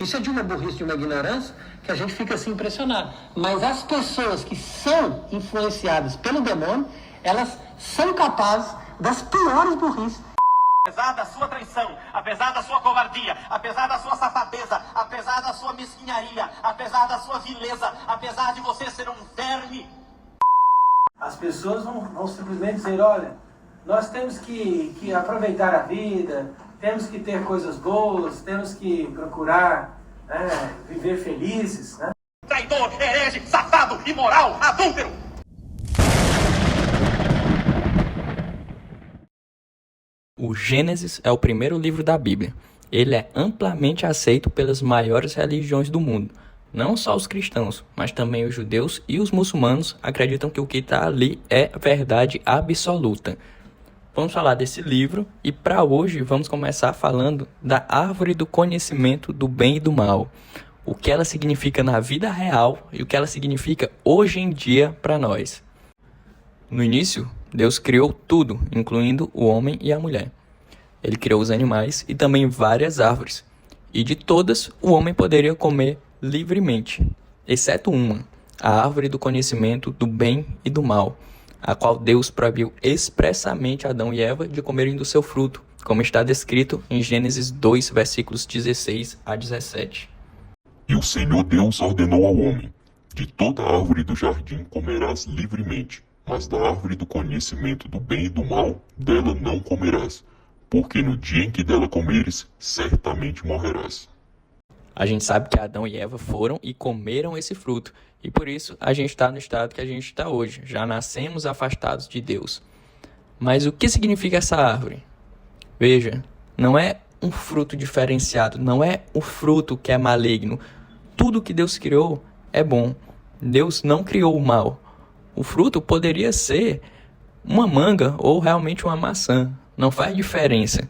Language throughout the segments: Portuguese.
Isso é de uma burrice, de uma ignorância, que a gente fica assim impressionado. Mas as pessoas que são influenciadas pelo demônio, elas são capazes das piores burrices. Apesar da sua traição, apesar da sua covardia, apesar da sua safadeza, apesar da sua mesquinharia, apesar da sua vileza, apesar de você ser um verme. As pessoas vão simplesmente dizer, olha, nós temos que aproveitar a vida, temos que ter coisas boas, temos que procurar viver felizes, né? Traidor, herege, safado, imoral, adúltero. O Gênesis é o primeiro livro da Bíblia. Ele é amplamente aceito pelas maiores religiões do mundo. Não só os cristãos, mas também os judeus e os muçulmanos acreditam que o que está ali é verdade absoluta. Vamos falar desse livro e para hoje vamos começar falando da árvore do conhecimento do bem e do mal. O que ela significa na vida real e o que ela significa hoje em dia para nós. No início, Deus criou tudo, incluindo o homem e a mulher. Ele criou os animais e também várias árvores. E de todas, o homem poderia comer livremente, exceto uma, a árvore do conhecimento do bem e do mal, a qual Deus proibiu expressamente Adão e Eva de comerem do seu fruto, como está descrito em Gênesis 2, versículos 16 a 17. E o Senhor Deus ordenou ao homem, de toda árvore do jardim comerás livremente, mas da árvore do conhecimento do bem e do mal, dela não comerás, porque no dia em que dela comeres, certamente morrerás. A gente sabe que Adão e Eva foram e comeram esse fruto, e por isso a gente está no estado que a gente está hoje, já nascemos afastados de Deus. Mas o que significa essa árvore? Veja, não é um fruto diferenciado, não é um fruto que é maligno. Tudo que Deus criou é bom. Deus não criou o mal. O fruto poderia ser uma manga ou realmente uma maçã. Não faz diferença.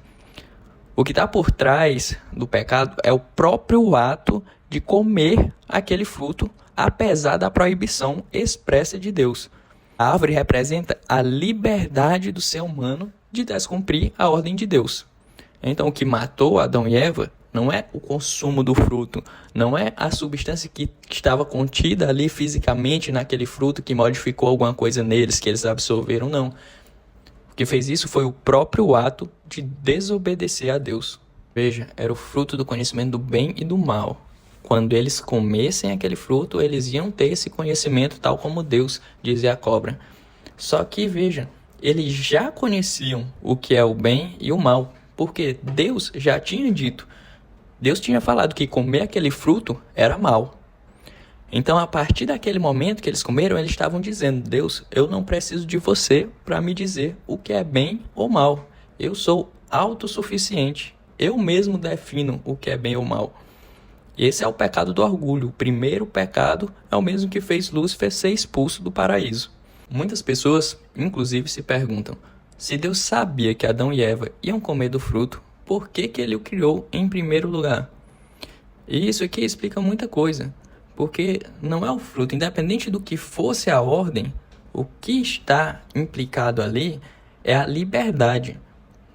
O que está por trás do pecado é o próprio ato de comer aquele fruto, apesar da proibição expressa de Deus. A árvore representa a liberdade do ser humano de descumprir a ordem de Deus. Então, o que matou Adão e Eva não é o consumo do fruto, não é a substância que estava contida ali fisicamente naquele fruto que modificou alguma coisa neles, que eles absorveram, não. O que fez isso foi o próprio ato de desobedecer a Deus. Veja, era o fruto do conhecimento do bem e do mal. Quando eles comessem aquele fruto, eles iam ter esse conhecimento tal como Deus, dizia a cobra. Só que, veja, eles já conheciam o que é o bem e o mal, porque Deus já tinha dito. Deus tinha falado que comer aquele fruto era mal. Então, a partir daquele momento que eles comeram, eles estavam dizendo, Deus, eu não preciso de você para me dizer o que é bem ou mal. Eu sou autossuficiente. Eu mesmo defino o que é bem ou mal. Esse é o pecado do orgulho. O primeiro pecado é o mesmo que fez Lúcifer ser expulso do paraíso. Muitas pessoas, inclusive, se perguntam, se Deus sabia que Adão e Eva iam comer do fruto, por que ele o criou em primeiro lugar? E isso aqui explica muita coisa. Porque não é o fruto, independente do que fosse a ordem, o que está implicado ali é a liberdade.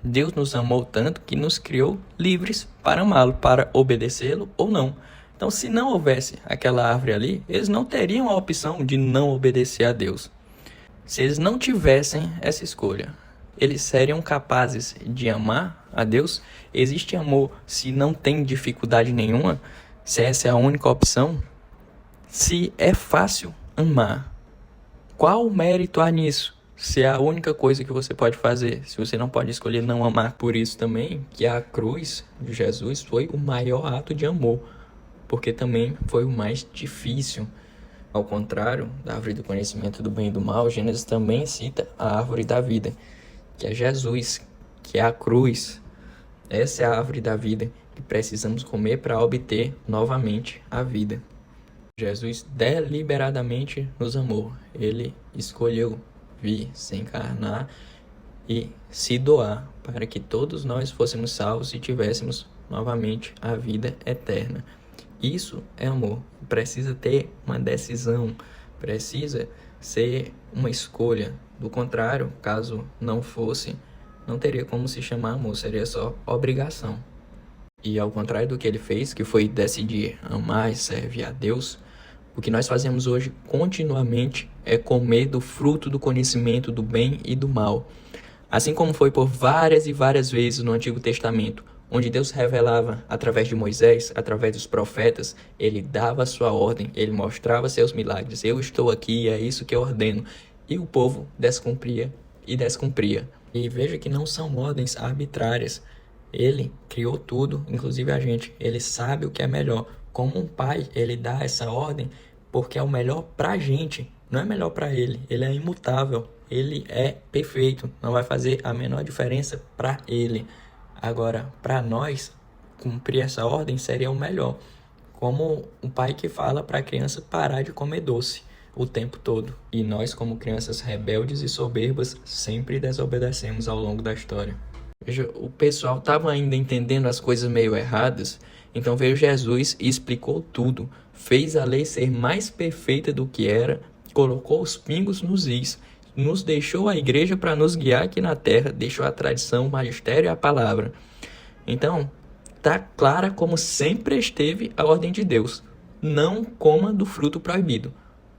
Deus nos amou tanto que nos criou livres para amá-lo, para obedecê-lo ou não. Então, se não houvesse aquela árvore ali, eles não teriam a opção de não obedecer a Deus. Se eles não tivessem essa escolha, eles seriam capazes de amar a Deus? Existe amor se não tem dificuldade nenhuma? Se essa é a única opção? Se é fácil amar, qual mérito há nisso? Se é a única coisa que você pode fazer, se você não pode escolher não amar. Por isso também que a cruz de Jesus foi o maior ato de amor, porque também foi o mais difícil. Ao contrário da árvore do conhecimento do bem e do mal, Gênesis também cita a árvore da vida, que é Jesus, que é a cruz. Essa é a árvore da vida que precisamos comer para obter novamente a vida. Jesus deliberadamente nos amou. Ele escolheu vir se encarnar e se doar para que todos nós fôssemos salvos e tivéssemos novamente a vida eterna. Isso é amor. Precisa ter uma decisão, precisa ser uma escolha. Do contrário, caso não fosse, não teria como se chamar amor, seria só obrigação. E ao contrário do que ele fez, que foi decidir amar e servir a Deus, o que nós fazemos hoje continuamente é comer do fruto do conhecimento do bem e do mal. Assim como foi por várias e várias vezes no Antigo Testamento, onde Deus revelava através de Moisés, através dos profetas, ele dava a sua ordem, ele mostrava seus milagres. Eu estou aqui, é isso que eu ordeno. E o povo descumpria e descumpria. E veja que não são ordens arbitrárias. Ele criou tudo, inclusive a gente. Ele sabe o que é melhor. Como um pai, ele dá essa ordem porque é o melhor pra gente. Não é melhor pra ele. Ele é imutável. Ele é perfeito. Não vai fazer a menor diferença pra ele. Agora, para nós, cumprir essa ordem seria o melhor. Como um pai que fala para a criança parar de comer doce o tempo todo. E nós, como crianças rebeldes e soberbas, sempre desobedecemos ao longo da história. Veja, o pessoal estava ainda entendendo as coisas meio erradas, então veio Jesus e explicou tudo. Fez a lei ser mais perfeita do que era, colocou os pingos nos is, nos deixou a igreja para nos guiar aqui na terra, deixou a tradição, o magistério e a palavra. Então, está clara como sempre esteve a ordem de Deus. Não coma do fruto proibido.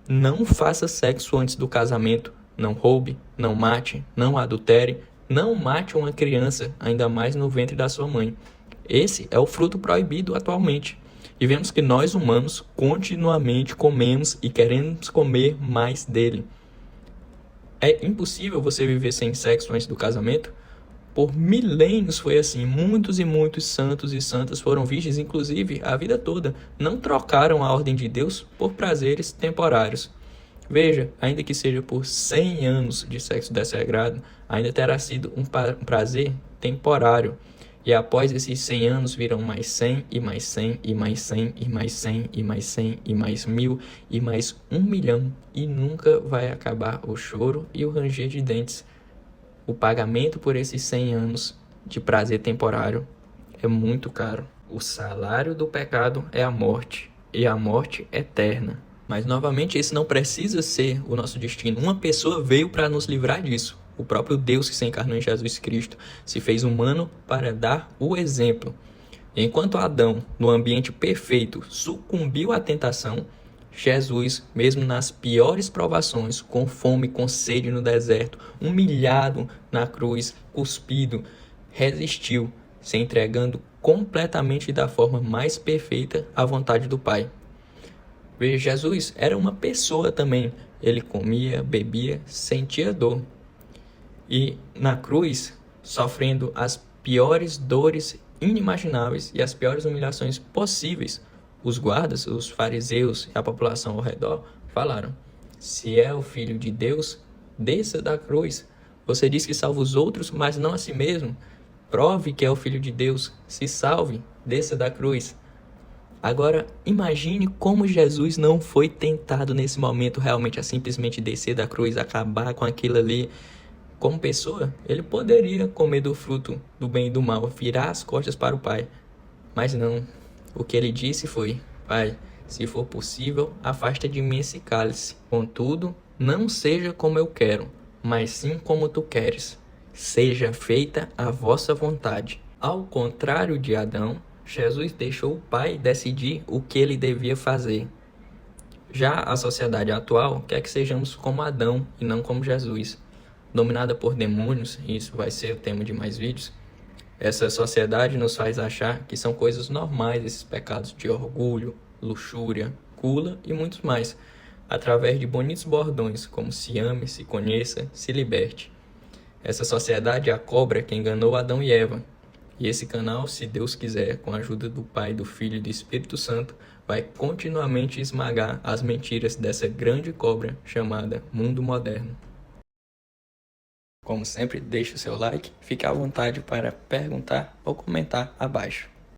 Não faça sexo antes do casamento. Não roube, não mate, não adultere, não mate uma criança, ainda mais no ventre da sua mãe. Esse é o fruto proibido atualmente. E vemos que nós humanos continuamente comemos e queremos comer mais dele. É impossível você viver sem sexo antes do casamento? Por milênios foi assim. Muitos e muitos santos e santas foram virgens, inclusive, a vida toda. Não trocaram a ordem de Deus por prazeres temporários. Veja, ainda que seja por 100 anos de sexo desregrado, ainda terá sido um prazer temporário. E após esses 100 anos virão mais 100 e mais 100 e mais 100 e mais 100 e mais 100 e mais 1000 e mais 1 milhão. E nunca vai acabar o choro e o ranger de dentes. O pagamento por esses 100 anos de prazer temporário é muito caro. O salário do pecado é a morte, e a morte eterna. Mas novamente esse não precisa ser o nosso destino. Uma pessoa veio para nos livrar disso. O próprio Deus que se encarnou em Jesus Cristo se fez humano para dar o exemplo. Enquanto Adão, no ambiente perfeito, sucumbiu à tentação, Jesus, mesmo nas piores provações, com fome, com sede no deserto, humilhado na cruz, cuspido, resistiu, se entregando completamente da forma mais perfeita à vontade do Pai. Veja, Jesus era uma pessoa também. Ele comia, bebia, sentia dor. E na cruz, sofrendo as piores dores inimagináveis e as piores humilhações possíveis, os guardas, os fariseus e a população ao redor falaram: se é o Filho de Deus, desça da cruz. Você diz que salva os outros, mas não a si mesmo. Prove que é o Filho de Deus, se salve, desça da cruz. Agora, imagine como Jesus não foi tentado nesse momento realmente a simplesmente descer da cruz, acabar com aquilo ali. Como pessoa, ele poderia comer do fruto do bem e do mal, virar as costas para o Pai. Mas não. O que ele disse foi: Pai, se for possível, afasta de mim esse cálice. Contudo, não seja como eu quero, mas sim como tu queres. Seja feita a vossa vontade. Ao contrário de Adão, Jesus deixou o Pai decidir o que ele devia fazer. Já a sociedade atual quer que sejamos como Adão e não como Jesus. Dominada por demônios, e isso vai ser o tema de mais vídeos, essa sociedade nos faz achar que são coisas normais esses pecados de orgulho, luxúria, gula e muitos mais, através de bonitos bordões como se ame, se conheça, se liberte. Essa sociedade é a cobra que enganou Adão e Eva. E esse canal, se Deus quiser, com a ajuda do Pai, do Filho e do Espírito Santo, vai continuamente esmagar as mentiras dessa grande cobra chamada mundo moderno. Como sempre, deixe o seu like, fique à vontade para perguntar ou comentar abaixo.